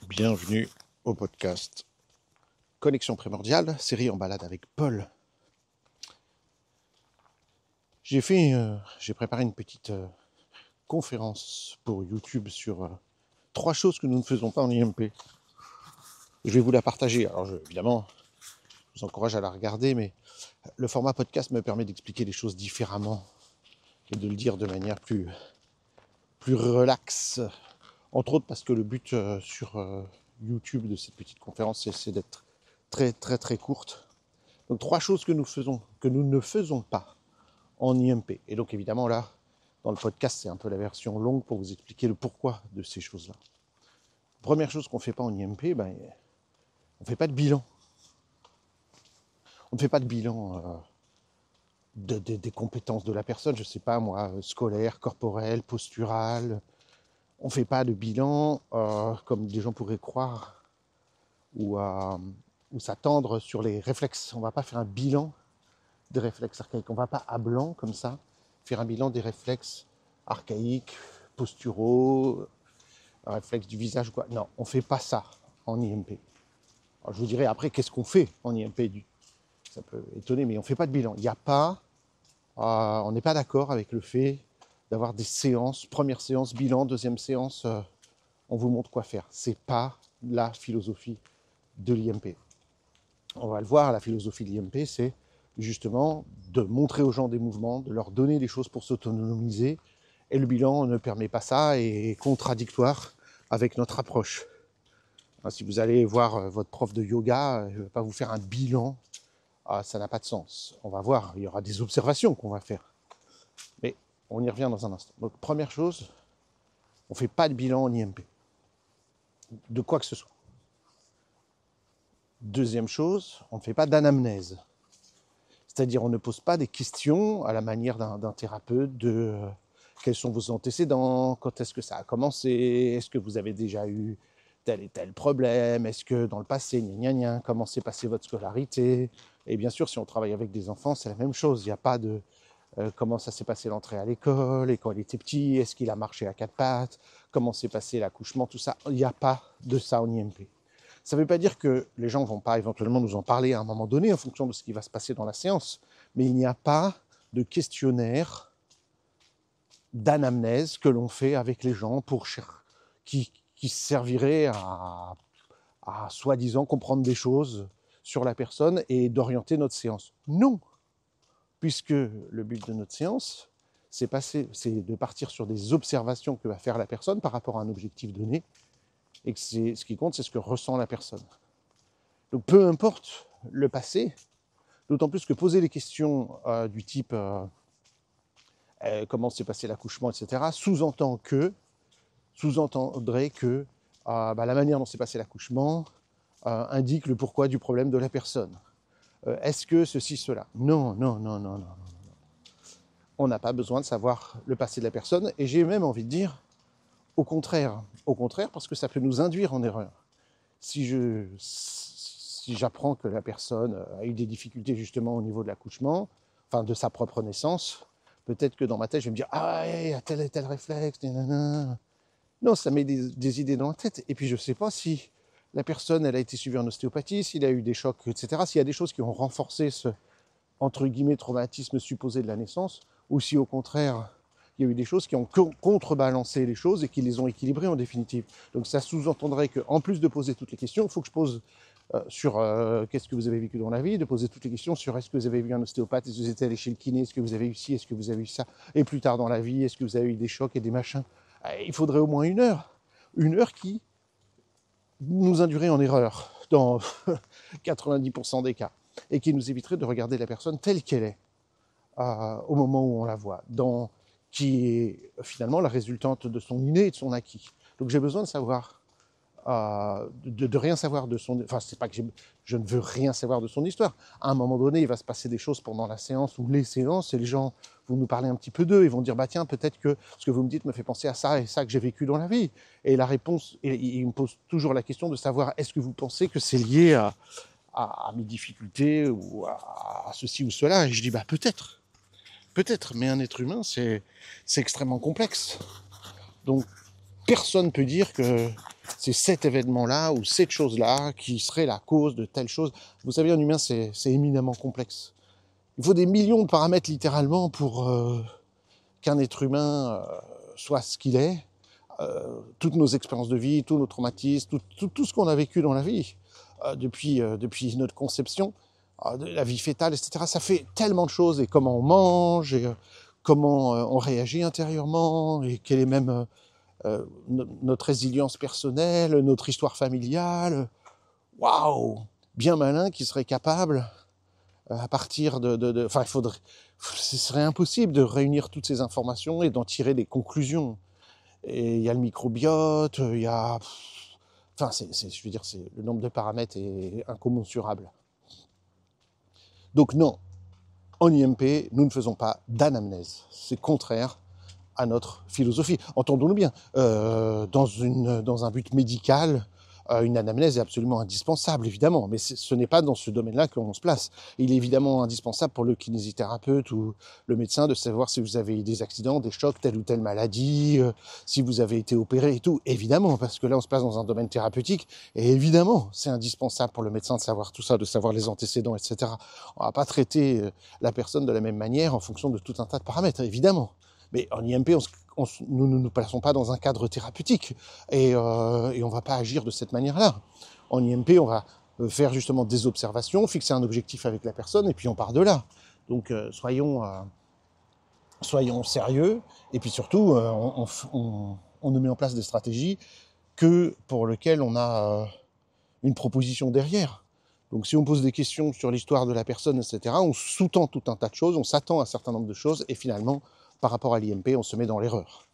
Bienvenue au podcast Connexion primordiale, série en balade avec Paul. J'ai préparé une petite conférence pour YouTube sur 3 choses que nous ne faisons pas en IMP. Je vais vous la partager. Alors évidemment, je vous encourage à la regarder, mais le format podcast me permet d'expliquer les choses différemment et de le dire de manière plus relaxe. Entre autres parce que le but sur YouTube de cette petite conférence, c'est d'être très très très courte. Donc 3 choses que nous ne faisons pas en IMP. Et donc évidemment là, dans le podcast, c'est un peu la version longue pour vous expliquer le pourquoi de ces choses-là. Première chose qu'on ne fait pas en IMP, on ne fait pas de bilan. On ne fait pas de bilan des compétences de la personne, je ne sais pas moi, scolaire, corporel, postural. On ne fait pas de bilan comme des gens pourraient croire ou s'attendre sur les réflexes. On ne va pas faire un bilan des réflexes archaïques. On ne va pas à blanc comme ça faire un bilan des réflexes archaïques, posturaux, réflexes du visage, quoi. Non, on ne fait pas ça en IMP. Alors je vous dirai après qu'est-ce qu'on fait en IMP. Ça peut étonner, mais on ne fait pas de bilan. Il n'y a pas, on n'est pas d'accord avec le fait d'avoir des séances, première séance bilan, deuxième séance, on vous montre quoi faire. C'est pas la philosophie de l'IMP. On va le voir, la philosophie de l'IMP, c'est justement de montrer aux gens des mouvements, de leur donner des choses pour s'autonomiser. Et le bilan ne permet pas ça et est contradictoire avec notre approche. Si vous allez voir votre prof de yoga, il ne va pas vous faire un bilan, ça n'a pas de sens. On va voir, il y aura des observations qu'on va faire. Mais on y revient dans un instant. Donc première chose, on ne fait pas de bilan en IMP. De quoi que ce soit. Deuxième chose, on ne fait pas d'anamnèse. C'est-à-dire on ne pose pas des questions à la manière d'un thérapeute de quels sont vos antécédents, quand est-ce que ça a commencé, est-ce que vous avez déjà eu tel et tel problème, est-ce que dans le passé, comment s'est passée votre scolarité. Et bien sûr, si on travaille avec des enfants, c'est la même chose. Il n'y a pas de comment ça s'est passé l'entrée à l'école, et quand il était petit, est-ce qu'il a marché à 4 pattes, comment s'est passé l'accouchement, tout ça. Il n'y a pas de ça en IMP. Ça ne veut pas dire que les gens ne vont pas éventuellement nous en parler à un moment donné en fonction de ce qui va se passer dans la séance, mais il n'y a pas de questionnaire d'anamnèse que l'on fait avec les gens qui servirait à soi-disant comprendre des choses sur la personne et d'orienter notre séance. Non, puisque le but de notre séance, c'est de partir sur des observations que va faire la personne par rapport à un objectif donné, et que ce qui compte, c'est ce que ressent la personne. Donc peu importe le passé, d'autant plus que poser des questions du type comment s'est passé l'accouchement, etc., sous-entendrait que la manière dont s'est passé l'accouchement indique le pourquoi du problème de la personne. Est-ce que ceci, cela ? Non. On n'a pas besoin de savoir le passé de la personne, et j'ai même envie de dire au contraire, parce que ça peut nous induire en erreur. Si j'apprends que la personne a eu des difficultés justement au niveau de l'accouchement, enfin de sa propre naissance, peut-être que dans ma tête, je vais me dire « Ah ouais, il y a tel et tel réflexe, nanana. » Non, ça met des idées dans la tête. Et puis je ne sais pas si la personne, elle a été suivie en ostéopathie, s'il a eu des chocs, etc. S'il y a des choses qui ont renforcé ce, entre guillemets, traumatisme supposé de la naissance, ou si au contraire, il y a eu des choses qui ont contrebalancé les choses et qui les ont équilibrées en définitive. Donc ça sous-entendrait qu'en plus de poser toutes les questions, il faut que je pose sur qu'est-ce que vous avez vécu dans la vie, de poser toutes les questions sur est-ce que vous avez vu un ostéopathe, est-ce que vous êtes allé chez le kiné, est-ce que vous avez eu ci, est-ce que vous avez eu ça, et plus tard dans la vie, est-ce que vous avez eu des chocs et des machins. Il faudrait au moins une heure qui nous induirait en erreur dans 90% des cas, et qui nous éviterait de regarder la personne telle qu'elle est au moment où on la voit, qui est finalement la résultante de son inné et de son acquis. Donc j'ai besoin de savoir, de rien savoir de son... Enfin, c'est pas que je ne veux rien savoir de son histoire. À un moment donné, il va se passer des choses pendant la séance ou les séances, et les gens vont nous parler un petit peu d'eux, ils vont dire, bah tiens, peut-être que ce que vous me dites me fait penser à ça et ça que j'ai vécu dans la vie. Et la réponse, et il me pose toujours la question de savoir, est-ce que vous pensez que c'est lié à mes difficultés ou à ceci ou cela? Et je dis, bah peut-être, mais un être humain, c'est extrêmement complexe. Donc, personne ne peut dire que c'est cet événement-là ou cette chose-là qui serait la cause de telle chose. Vous savez, un humain, c'est éminemment complexe. Il faut des millions de paramètres littéralement pour qu'un être humain soit ce qu'il est. Toutes nos expériences de vie, tous nos traumatismes, tout ce qu'on a vécu dans la vie, depuis notre conception, la vie fétale, etc. Ça fait tellement de choses, et comment on mange, et comment on réagit intérieurement, et quelle est même notre résilience personnelle, notre histoire familiale. Waouh, bien malin qui serait capable, à partir enfin, ce serait impossible de réunir toutes ces informations et d'en tirer des conclusions. Et il y a le microbiote, il y a... Enfin, je veux dire, le nombre de paramètres est incommensurable. Donc non, en IMP, nous ne faisons pas d'anamnèse. C'est contraire à notre philosophie. Entendons-nous bien, dans un but médical, une anamnèse est absolument indispensable, évidemment, mais ce n'est pas dans ce domaine-là que l'on se place. Il est évidemment indispensable pour le kinésithérapeute ou le médecin de savoir si vous avez eu des accidents, des chocs, telle ou telle maladie, si vous avez été opéré et tout, évidemment, parce que là on se place dans un domaine thérapeutique, et évidemment c'est indispensable pour le médecin de savoir tout ça, de savoir les antécédents, etc. On ne va pas traiter la personne de la même manière en fonction de tout un tas de paramètres, évidemment. Mais en IMP, nous ne nous plaçons pas dans un cadre thérapeutique et on ne va pas agir de cette manière-là. En IMP, on va faire justement des observations, fixer un objectif avec la personne et puis on part de là. Donc soyons sérieux et puis surtout, on ne met en place des stratégies que pour lesquelles on a une proposition derrière. Donc si on pose des questions sur l'histoire de la personne, etc., on sous-tend tout un tas de choses, on s'attend à un certain nombre de choses et finalement, par rapport à l'IMP, on se met dans l'erreur.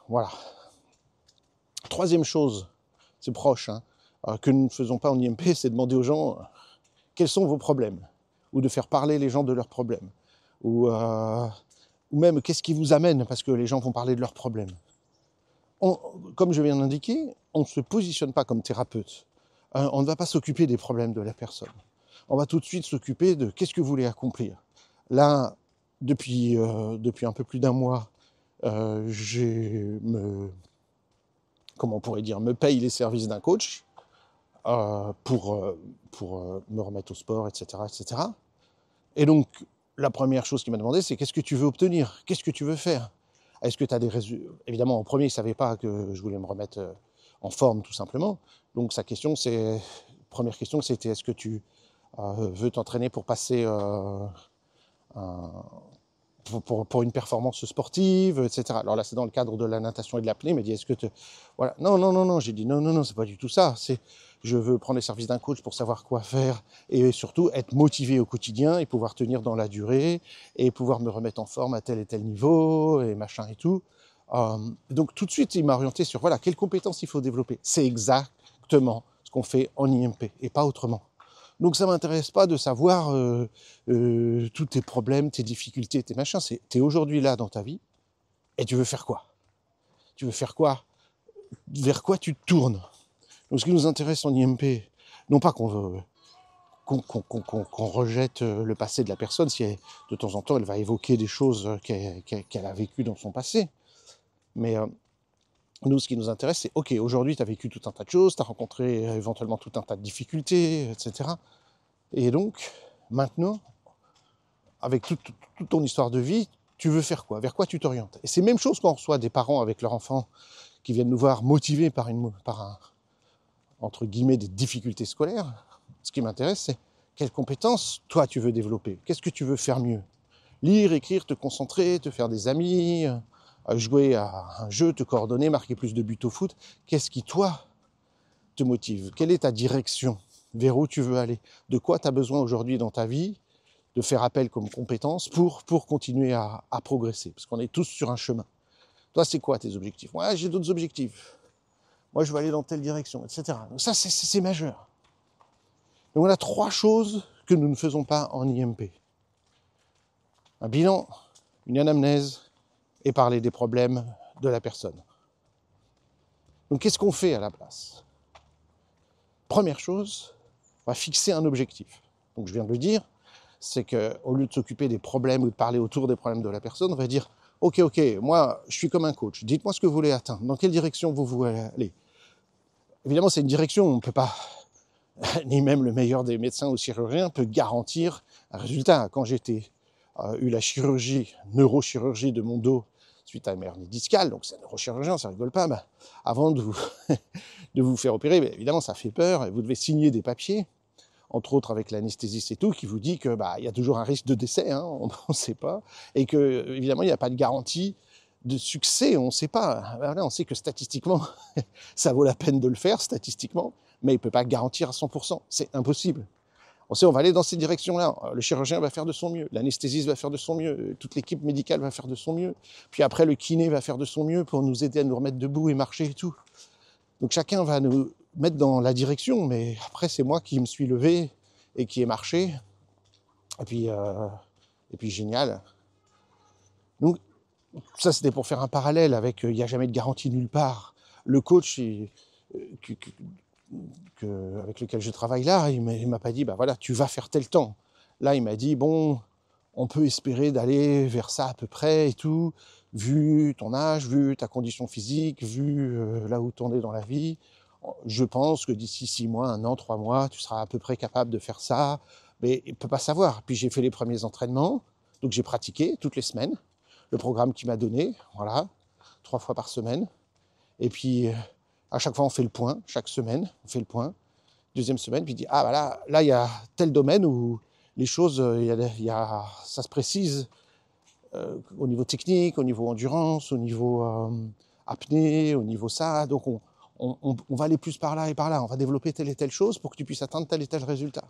Voilà. Troisième chose, c'est proche, que nous ne faisons pas en IMP, c'est demander aux gens quels sont vos problèmes, ou de faire parler les gens de leurs problèmes, ou même qu'est-ce qui vous amène, parce que les gens vont parler de leurs problèmes. Comme je viens d'indiquer, on ne se positionne pas comme thérapeute. On ne va pas s'occuper des problèmes de la personne. On va tout de suite s'occuper de qu'est-ce que vous voulez accomplir. Là, depuis un peu plus d'un mois, comment on pourrait dire, me paye les services d'un coach pour me remettre au sport, etc., etc. Et donc, la première chose qu'il m'a demandé, c'est qu'est-ce que tu veux obtenir? Qu'est-ce que tu veux faire? Est-ce que tu as des résultats? Évidemment, en premier, il ne savait pas que je voulais me remettre en forme, tout simplement. Donc, première question, c'était est-ce que tu veux t'entraîner pour passer pour une performance sportive, etc. Alors là, c'est dans le cadre de la natation et de l'apnée. Il m'a dit, est-ce que tu... Voilà. Non. J'ai dit, non, c'est pas du tout ça. Je veux prendre les services d'un coach pour savoir quoi faire et surtout être motivé au quotidien et pouvoir tenir dans la durée et pouvoir me remettre en forme à tel et tel niveau et machin et tout. Donc tout de suite, il m'a orienté sur, voilà, quelles compétences il faut développer. C'est exactement ce qu'on fait en IMP et pas autrement. Donc ça ne m'intéresse pas de savoir tous tes problèmes, tes difficultés, tes machins. Tu es aujourd'hui là dans ta vie et tu veux faire quoi? Tu veux faire quoi? Vers quoi tu te tournes? Donc ce qui nous intéresse en IMP, non pas qu'on rejette le passé de la personne, si de temps en temps elle va évoquer des choses qu'elle a vécues dans son passé, mais nous, ce qui nous intéresse, c'est, ok, aujourd'hui, tu as vécu tout un tas de choses, tu as rencontré éventuellement tout un tas de difficultés, etc. Et donc, maintenant, avec toute ton histoire de vie, tu veux faire quoi? Vers quoi tu t'orientes? Et c'est la même chose quand on reçoit des parents avec leurs enfants qui viennent nous voir motivés par entre guillemets, des difficultés scolaires. Ce qui m'intéresse, c'est quelles compétences, toi, tu veux développer? Qu'est-ce que tu veux faire mieux? Lire, écrire, te concentrer, te faire des amis, jouer à un jeu, te coordonner, marquer plus de buts au foot. Qu'est-ce qui, toi, te motive? Quelle est ta direction? Vers où tu veux aller? De quoi tu as besoin aujourd'hui dans ta vie de faire appel comme compétence pour continuer à progresser? Parce qu'on est tous sur un chemin. Toi, c'est quoi tes objectifs? Moi, j'ai d'autres objectifs. Moi, je veux aller dans telle direction, etc. Donc ça, c'est majeur. Donc on a 3 choses que nous ne faisons pas en IMP. Un bilan, une anamnèse, et parler des problèmes de la personne. Donc qu'est-ce qu'on fait à la place? Première chose, on va fixer un objectif. Donc je viens de le dire, c'est qu'au lieu de s'occuper des problèmes ou de parler autour des problèmes de la personne, on va dire, Ok, moi, je suis comme un coach. Dites-moi ce que vous voulez atteindre. Dans quelle direction vous voulez aller? Évidemment, c'est une direction, on ne peut pas, ni même le meilleur des médecins ou chirurgiens peut garantir un résultat. Quand j'étais eu la chirurgie, neurochirurgie de mon dos suite à une hernie discale, donc c'est un neurochirurgien, ça rigole pas, bah, avant de vous, de vous faire opérer, bah, évidemment ça fait peur, et vous devez signer des papiers, entre autres avec l'anesthésiste et tout, qui vous dit que bah, y a toujours un risque de décès, hein, on ne sait pas, et que évidemment il n'y a pas de garantie de succès, on ne sait pas. Voilà, on sait que statistiquement, ça vaut la peine de le faire, statistiquement, mais il ne peut pas garantir à 100%, c'est impossible. On sait, on va aller dans ces directions-là. Le chirurgien va faire de son mieux, l'anesthésiste va faire de son mieux, toute l'équipe médicale va faire de son mieux. Puis après, le kiné va faire de son mieux pour nous aider à nous remettre debout et marcher et tout. Donc chacun va nous mettre dans la direction, mais après, c'est moi qui me suis levé et qui ai marché. Et puis génial. Donc ça, c'était pour faire un parallèle avec il n'y a jamais de garantie nulle part. Le coach, avec lequel je travaille là, il m'a pas dit, bah voilà, tu vas faire tel temps. Là, il m'a dit, bon, on peut espérer d'aller vers ça à peu près et tout, vu ton âge, vu ta condition physique, vu là où tu en es dans la vie. Je pense que d'ici 6 mois, 1 an, 3 mois, tu seras à peu près capable de faire ça. Mais il ne peut pas savoir. Puis j'ai fait les premiers entraînements, donc j'ai pratiqué toutes les semaines. Le programme qu'il m'a donné, voilà, 3 fois par semaine. Et puis, à chaque fois, on fait le point, chaque semaine, on fait le point. Deuxième semaine, puis il dit, ah, bah là, il y a tel domaine où les choses, ça se précise au niveau technique, au niveau endurance, au niveau apnée, au niveau ça. Donc, on va aller plus par là et par là. On va développer telle et telle chose pour que tu puisses atteindre tel et tel résultat.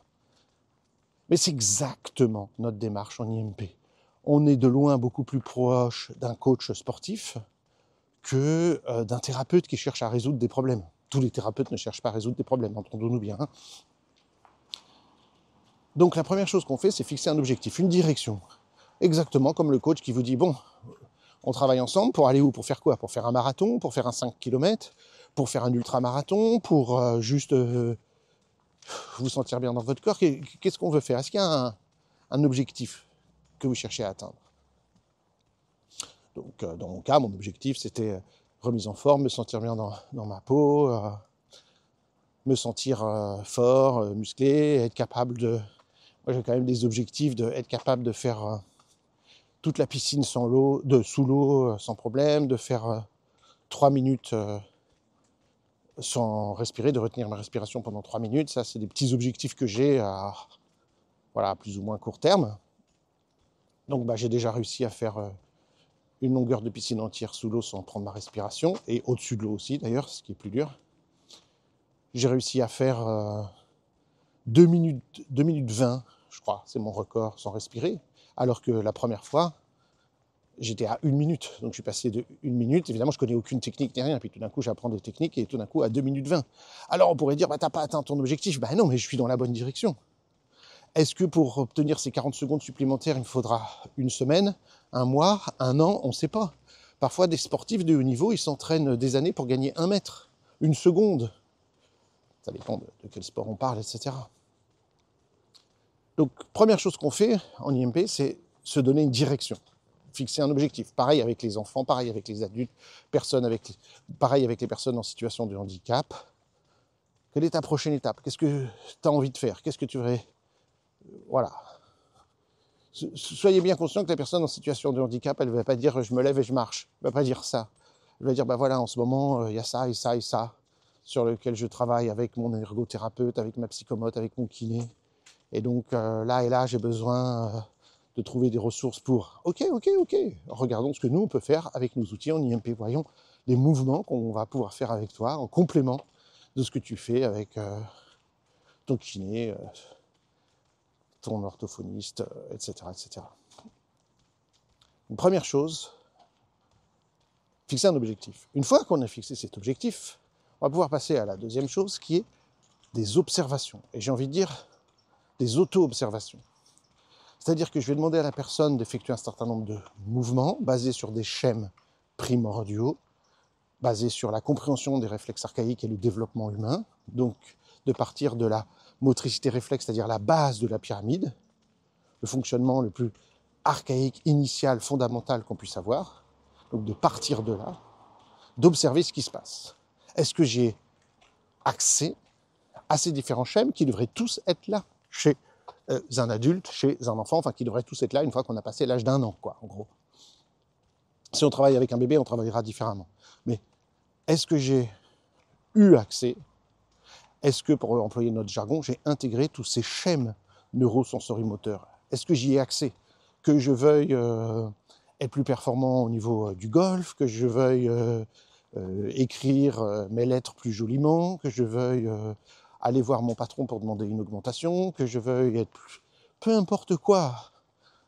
Mais c'est exactement notre démarche en IMP. On est de loin beaucoup plus proche d'un coach sportif que d'un thérapeute qui cherche à résoudre des problèmes. Tous les thérapeutes ne cherchent pas à résoudre des problèmes, entendons-nous bien. Hein. Donc la première chose qu'on fait, c'est fixer un objectif, une direction. Exactement comme le coach qui vous dit, bon, on travaille ensemble pour aller où? Pour faire quoi? Pour faire un marathon? Pour faire un 5 km? Pour faire un ultramarathon? Pour juste vous sentir bien dans votre corps? Qu'est-ce qu'on veut faire? Est-ce qu'il y a un objectif que vous cherchez à atteindre? Donc, dans mon cas, mon objectif, c'était remise en forme, me sentir bien dans ma peau, me sentir fort, musclé, être capable de... Moi, j'ai quand même des objectifs d'être capable de faire toute la piscine sous l'eau sans problème, de faire 3 minutes sans respirer, de retenir ma respiration pendant 3 minutes. Ça, c'est des petits objectifs que j'ai à plus ou moins court terme. Donc, j'ai déjà réussi à faire... une longueur de piscine entière sous l'eau sans prendre ma respiration, et au-dessus de l'eau aussi d'ailleurs, ce qui est plus dur. J'ai réussi à faire 2 minutes 20, je crois, c'est mon record sans respirer, alors que la première fois, j'étais à 1 minute, donc je suis passé de 1 minute, évidemment je connais aucune technique ni rien, puis tout d'un coup j'apprends des techniques, et tout d'un coup à 2 minutes 20. Alors on pourrait dire, t'as pas atteint ton objectif, non, mais je suis dans la bonne direction. Est-ce que pour obtenir ces 40 secondes supplémentaires, il me faudra 1 semaine, 1 mois, 1 an? On ne sait pas. Parfois, des sportifs de haut niveau, ils s'entraînent des années pour gagner 1 mètre, 1 seconde. Ça dépend de quel sport on parle, etc. Donc, première chose qu'on fait en IMP, c'est se donner une direction, fixer un objectif. Pareil avec les enfants, pareil avec les adultes, pareil avec les personnes en situation de handicap. Quelle est ta prochaine étape? Qu'est-ce que tu as envie de faire? Qu'est-ce que tu voudrais... Voilà. Soyez bien conscient que la personne en situation de handicap, elle ne va pas dire je me lève et je marche. Elle ne va pas dire ça. Elle va dire voilà, en ce moment, il y a ça et ça et ça sur lequel je travaille avec mon ergothérapeute, avec ma psychomote, avec mon kiné. Et donc là et là, j'ai besoin de trouver des ressources pour. Ok. Regardons ce que nous, on peut faire avec nos outils en IMP. Voyons les mouvements qu'on va pouvoir faire avec toi en complément de ce que tu fais avec ton kiné, ton orthophoniste, etc., etc. Une première chose, fixer un objectif. Une fois qu'on a fixé cet objectif, on va pouvoir passer à la deuxième chose qui est des observations. Et j'ai envie de dire des auto-observations. C'est-à-dire que je vais demander à la personne d'effectuer un certain nombre de mouvements basés sur des schèmes primordiaux, basés sur la compréhension des réflexes archaïques et le développement humain, donc de partir de la motricité réflexe, c'est-à-dire la base de la pyramide, le fonctionnement le plus archaïque, initiale, fondamentale qu'on puisse avoir. Donc de partir de là, d'observer ce qui se passe. Est-ce que j'ai accès à ces différents schèmes qui devraient tous être là chez un adulte, chez un enfant, enfin qui devraient tous être là une fois qu'on a passé l'âge d'1 an, quoi, en gros. Si on travaille avec un bébé, on travaillera différemment. Mais est-ce que j'ai eu accès? Est-ce que, pour employer notre jargon, j'ai intégré tous ces schèmes neurosensorimoteurs? Est-ce que j'y ai accès? Que je veuille être plus performant au niveau du golf, que je veuille écrire mes lettres plus joliment, que je veuille aller voir mon patron pour demander une augmentation, que je veuille être plus... peu importe quoi,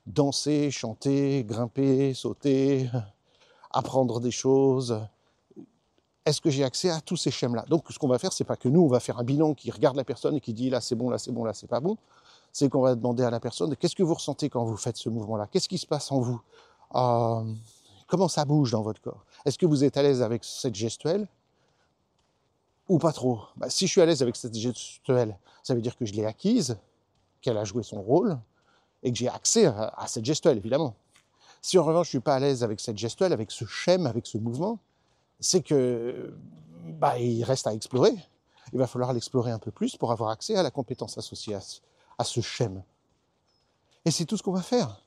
danser, chanter, grimper, sauter, apprendre des choses. Est-ce que j'ai accès à tous ces schèmes-là? Donc ce qu'on va faire, c'est pas que nous, on va faire un bilan qui regarde la personne et qui dit là c'est bon, là c'est bon, là c'est pas bon. C'est qu'on va demander à la personne qu'est-ce que vous ressentez quand vous faites ce mouvement-là? Qu'est-ce qui se passe en vous? Comment ça bouge dans votre corps? Est-ce que vous êtes à l'aise avec cette gestuelle ou pas trop? Si je suis à l'aise avec cette gestuelle, ça veut dire que je l'ai acquise, qu'elle a joué son rôle et que j'ai accès à cette gestuelle, évidemment. Si en revanche je suis pas à l'aise avec cette gestuelle, avec ce schème, avec ce mouvement, c'est que il reste à explorer. Il va falloir l'explorer un peu plus pour avoir accès à la compétence associée à ce schème. Et c'est tout ce qu'on va faire.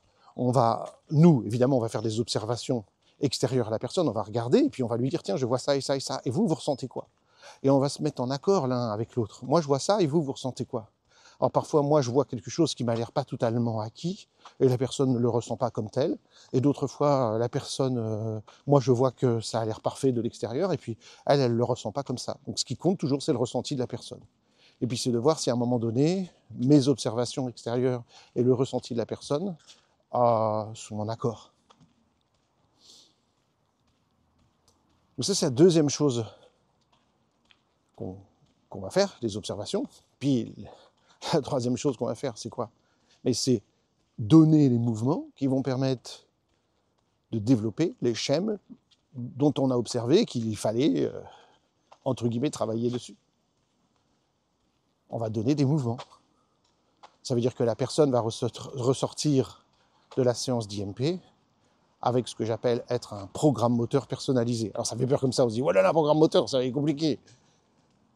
Nous, évidemment, on va faire des observations extérieures à la personne, on va regarder, et puis on va lui dire, tiens, je vois ça et ça et ça, et vous ressentez quoi? Et on va se mettre en accord l'un avec l'autre. Moi, je vois ça, et vous ressentez quoi? Alors parfois, moi, je vois quelque chose qui m'a l'air pas totalement acquis, et la personne ne le ressent pas comme tel. Et d'autres fois, la personne, moi, je vois que ça a l'air parfait de l'extérieur, et puis elle le ressent pas comme ça. Donc ce qui compte toujours, c'est le ressenti de la personne. Et puis c'est de voir si à un moment donné, mes observations extérieures et le ressenti de la personne sont en accord. Donc ça, c'est la deuxième chose qu'on va faire, les observations. Puis la troisième chose qu'on va faire, c'est quoi? Mais c'est donner les mouvements qui vont permettre de développer les schèmes dont on a observé qu'il fallait, entre guillemets, travailler dessus. On va donner des mouvements. Ça veut dire que la personne va ressortir de la séance d'IMP avec ce que j'appelle être un programme moteur personnalisé. Alors ça fait peur comme ça, on se dit, voilà, programme moteur, ça va être compliqué.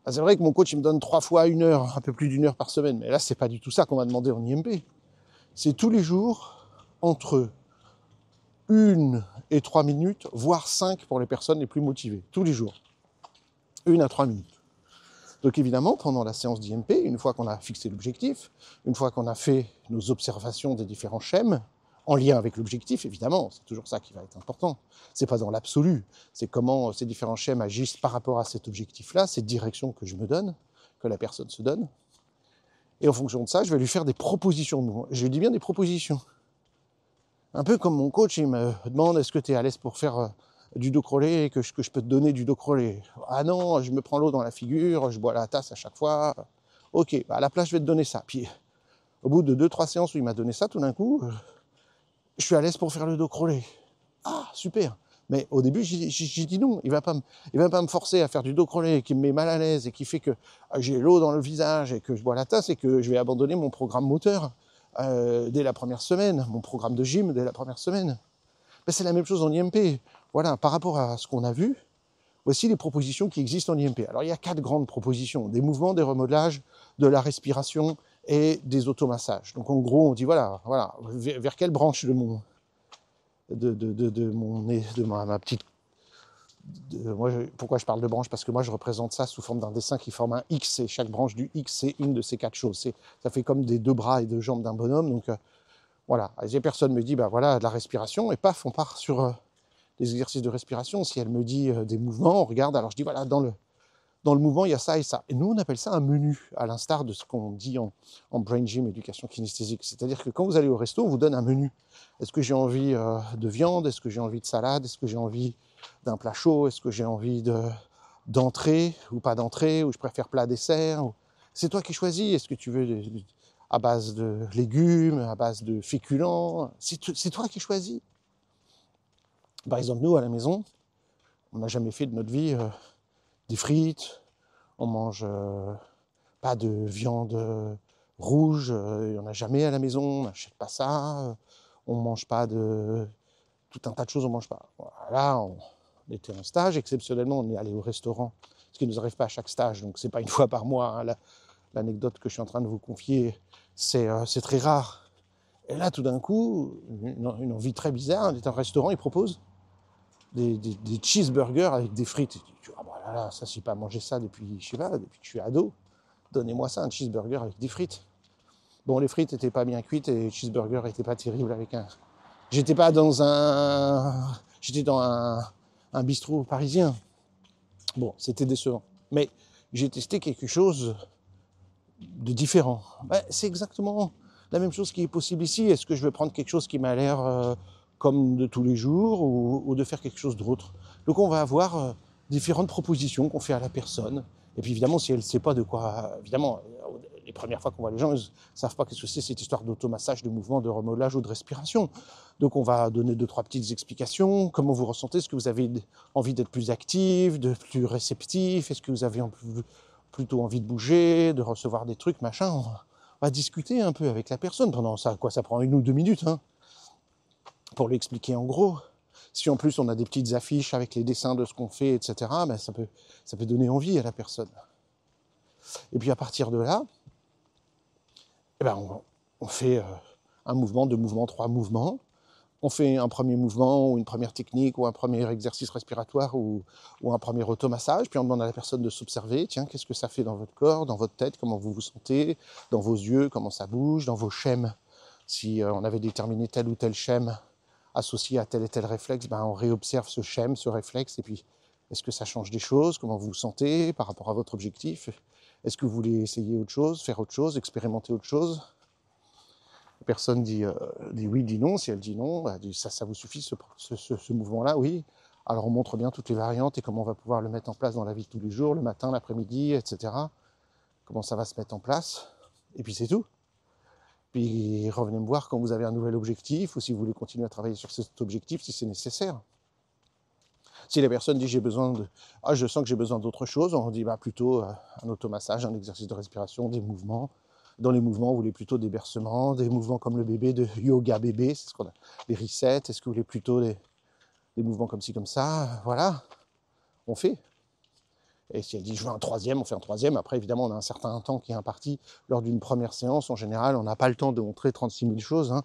C'est vrai que mon coach, il me donne 3 fois 1 heure, un peu plus d'1 heure par semaine, mais là, c'est pas du tout ça qu'on va demander en IMP. C'est tous les jours, entre 1 et 3 minutes, voire 5 pour les personnes les plus motivées, tous les jours. 1 à 3 minutes. Donc évidemment, pendant la séance d'IMP, une fois qu'on a fixé l'objectif, une fois qu'on a fait nos observations des différents schèmes, en lien avec l'objectif, évidemment, c'est toujours ça qui va être important. C'est pas dans l'absolu, c'est comment ces différents schèmes agissent par rapport à cet objectif-là, cette direction que je me donne, que la personne se donne. Et en fonction de ça, je vais lui faire des propositions de mouvement. Je lui dis bien des propositions. Un peu comme mon coach, il me demande, est-ce que tu es à l'aise pour faire du dos crawlé, que je peux te donner du dos crawlé? Ah non, je me prends l'eau dans la figure, je bois la tasse à chaque fois. Ok, à la place, je vais te donner ça. Puis, au bout de 2-3 séances où il m'a donné ça, tout d'un coup, je suis à l'aise pour faire le dos crawlé. Ah, super. Mais au début, j'ai dit non. Il va pas me forcer à faire du dos crawlé qui me met mal à l'aise et qui fait que j'ai l'eau dans le visage et que je bois la tasse et que je vais abandonner mon programme moteur dès la première semaine, mon programme de gym dès la première semaine. Ben, c'est la même chose en IMP. Voilà, par rapport à ce qu'on a vu, voici les propositions qui existent en IMP. Alors, il y a 4 grandes propositions. Des mouvements, des remodelages, de la respiration et des automassages. Donc, en gros, on dit, voilà, vers quelle branche de ma petite... pourquoi je parle de branche? Parce que moi, je représente ça sous forme d'un dessin qui forme un X, et chaque branche du X, c'est une de ces 4 choses. Ça fait comme des 2 bras et 2 jambes d'un bonhomme. Donc, voilà. Et si personne me dit, voilà, de la respiration, et paf, on part sur des exercices de respiration. Si elle me dit des mouvements, on regarde, alors je dis, voilà, dans le mouvement, il y a ça et ça. Et nous, on appelle ça un menu, à l'instar de ce qu'on dit en brain gym, éducation kinesthésique. C'est-à-dire que quand vous allez au resto, on vous donne un menu. Est-ce que j'ai envie de viande? Est-ce que j'ai envie de salade? Est-ce que j'ai envie d'un plat chaud? Est-ce que j'ai envie d'entrée ou pas d'entrée? Ou je préfère plat dessert? C'est toi qui choisis. Est-ce que tu veux à base de légumes, à base de féculents? C'est toi qui choisis. Par exemple, nous, à la maison, on n'a jamais fait de notre vie des frites, on mange pas de viande rouge, il n'y en a jamais à la maison, on n'achète pas ça, on mange pas de... Tout un tas de choses, on mange pas. Voilà, on était en stage, exceptionnellement, on est allé au restaurant, ce qui ne nous arrive pas à chaque stage, donc c'est pas une fois par mois. Hein, l'anecdote que je suis en train de vous confier, c'est très rare. Et là, tout d'un coup, une envie très bizarre, on est à un restaurant, ils proposent des cheeseburgers avec des frites. Et tu dis, ah bah là, ça, j'ai pas mangé ça depuis, je sais pas, depuis que je suis ado. Donnez-moi ça, un cheeseburger avec des frites. Bon, les frites n'étaient pas bien cuites et le cheeseburger n'était pas terrible avec un... J'étais pas dans un... J'étais dans un bistrot parisien. Bon, c'était décevant. Mais j'ai testé quelque chose de différent. Ben, c'est exactement la même chose qui est possible ici. Est-ce que je vais prendre quelque chose qui m'a l'air comme de tous les jours ou de faire quelque chose d'autre? Donc on va avoir différentes propositions qu'on fait à la personne. Et puis évidemment, si elle ne sait pas de quoi... Évidemment, les premières fois qu'on voit les gens, ils ne savent pas qu'est-ce que c'est cette histoire d'automassage, de mouvement, de remodelage ou de respiration. Donc on va donner 2-3 petites explications. Comment vous ressentez? Est-ce que vous avez envie d'être plus actif, de plus réceptif? Est-ce que vous avez plutôt envie de bouger, de recevoir des trucs, machin? On va discuter un peu avec la personne pendant ça. Quoi, ça prend 1 ou 2 minutes hein, pour lui expliquer en gros. Si en plus on a des petites affiches avec les dessins de ce qu'on fait, etc., ben ça peut donner envie à la personne. Et puis à partir de là, eh ben on fait un mouvement, 2 mouvements, 3 mouvements. On fait un premier mouvement ou une première technique ou un premier exercice respiratoire ou un premier automassage. Puis on demande à la personne de s'observer. Tiens, qu'est-ce que ça fait dans votre corps, dans votre tête, comment vous vous sentez, dans vos yeux, comment ça bouge, dans vos schèmes. Si on avait déterminé tel ou tel schème associé à tel et tel réflexe, ben on réobserve ce schème, ce réflexe. Et puis, est-ce que ça change des choses? Comment vous vous sentez par rapport à votre objectif? Est-ce que vous voulez essayer autre chose, faire autre chose, expérimenter autre chose? La personne dit oui, dit non. Si elle dit non, bah, ça vous suffit ce mouvement-là, oui. Alors on montre bien toutes les variantes et comment on va pouvoir le mettre en place dans la vie de tous les jours, le matin, l'après-midi, etc. Comment ça va se mettre en place. Et puis c'est tout. Puis revenez me voir quand vous avez un nouvel objectif ou si vous voulez continuer à travailler sur cet objectif, si c'est nécessaire. Si la personne dit j'ai besoin de... Ah, je sens que j'ai besoin d'autre chose, on dit bah, plutôt un automassage, un exercice de respiration, des mouvements. Dans les mouvements, vous voulez plutôt des bercements, des mouvements comme le bébé, de yoga bébé, c'est ce qu'on a, les resets. Est-ce que vous voulez plutôt des mouvements comme ci, comme ça? Voilà, on fait. Et si elle dit je veux un troisième, on fait un troisième. Après, évidemment, on a un certain temps qui est imparti. Lors d'une première séance, en général, on n'a pas le temps de montrer 36 000 choses. Hein.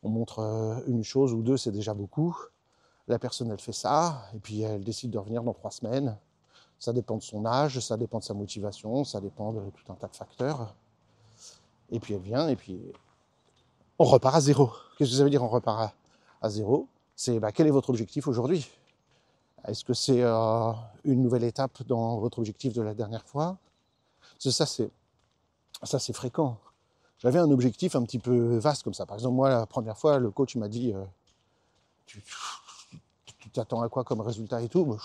On montre une chose ou deux, c'est déjà beaucoup. La personne, elle fait ça, et puis elle décide de revenir dans 3 semaines. Ça dépend de son âge, ça dépend de sa motivation, ça dépend de tout un tas de facteurs. Et puis elle vient, et puis on repart à zéro. Qu'est-ce que ça veut dire on repart à zéro? C'est quel est votre objectif aujourd'hui? Est-ce que c'est une nouvelle étape dans votre objectif de la dernière fois? Ça c'est fréquent. J'avais un objectif un petit peu vaste comme ça. Par exemple, moi, la première fois, le coach m'a dit tu t'attends à quoi comme résultat et tout?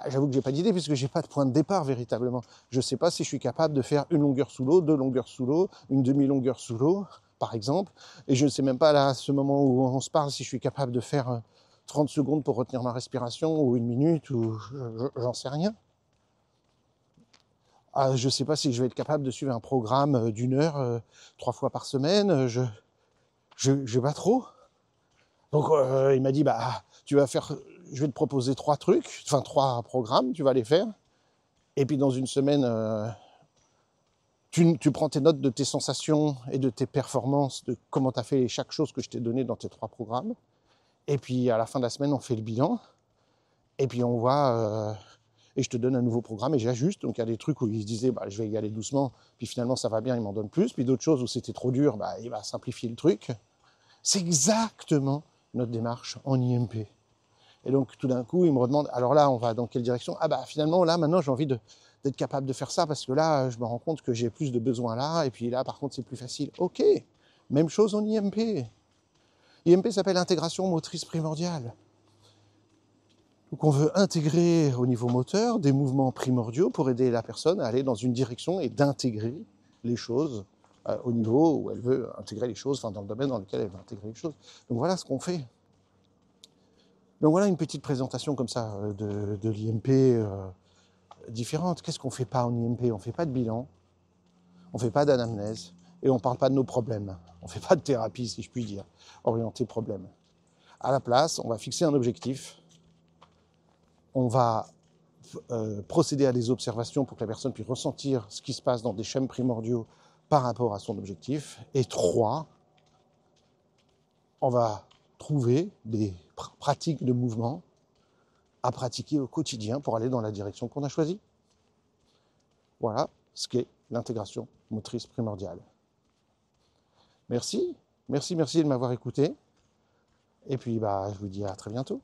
J'avoue que j'ai pas d'idée puisque j'ai pas de point de départ véritablement. Je sais pas si je suis capable de faire une longueur sous l'eau, 2 longueurs sous l'eau, une demi-longueur sous l'eau, par exemple. Et je ne sais même pas là, à ce moment où on se parle, si je suis capable de faire 30 secondes pour retenir ma respiration ou 1 minute ou j'en sais rien. Je ne sais pas si je vais être capable de suivre un programme d'1 heure 3 fois par semaine. Je pas trop. Donc il m'a dit tu vas faire, je vais te proposer 3 trucs, enfin 3 programmes, tu vas les faire. Et puis dans 1 semaine, tu prends tes notes de tes sensations et de tes performances, de comment tu as fait chaque chose que je t'ai donné dans tes 3 programmes. Et puis à la fin de la semaine, on fait le bilan. Et puis on voit, et je te donne un nouveau programme et j'ajuste. Donc il y a des trucs où il se disait, je vais y aller doucement. Puis finalement, ça va bien, il m'en donne plus. Puis d'autres choses où c'était trop dur, il va simplifier le truc. C'est exactement notre démarche en IMP. Et donc tout d'un coup, il me redemande, alors là, on va dans quelle direction? Finalement, là, maintenant, j'ai envie d'être capable de faire ça parce que là, je me rends compte que j'ai plus de besoins là. Et puis là, par contre, c'est plus facile. Ok, même chose en IMP. IMP s'appelle intégration motrice primordiale. Donc on veut intégrer au niveau moteur des mouvements primordiaux pour aider la personne à aller dans une direction et d'intégrer les choses au niveau où elle veut intégrer les choses, dans le domaine dans lequel elle veut intégrer les choses. Donc voilà ce qu'on fait. Donc voilà une petite présentation comme ça de l'IMP différente. Qu'est-ce qu'on ne fait pas en IMP? On ne fait pas de bilan, on ne fait pas d'anamnèse, et on ne parle pas de nos problèmes. On ne fait pas de thérapie, si je puis dire, orientée problème. À la place, on va fixer un objectif, on va procéder à des observations pour que la personne puisse ressentir ce qui se passe dans des schèmes primordiaux par rapport à son objectif. Et 3, on va trouver des pratiques de mouvement à pratiquer au quotidien pour aller dans la direction qu'on a choisie. Voilà ce qu'est l'intégration motrice primordiale. Merci de m'avoir écouté. Et puis, je vous dis à très bientôt.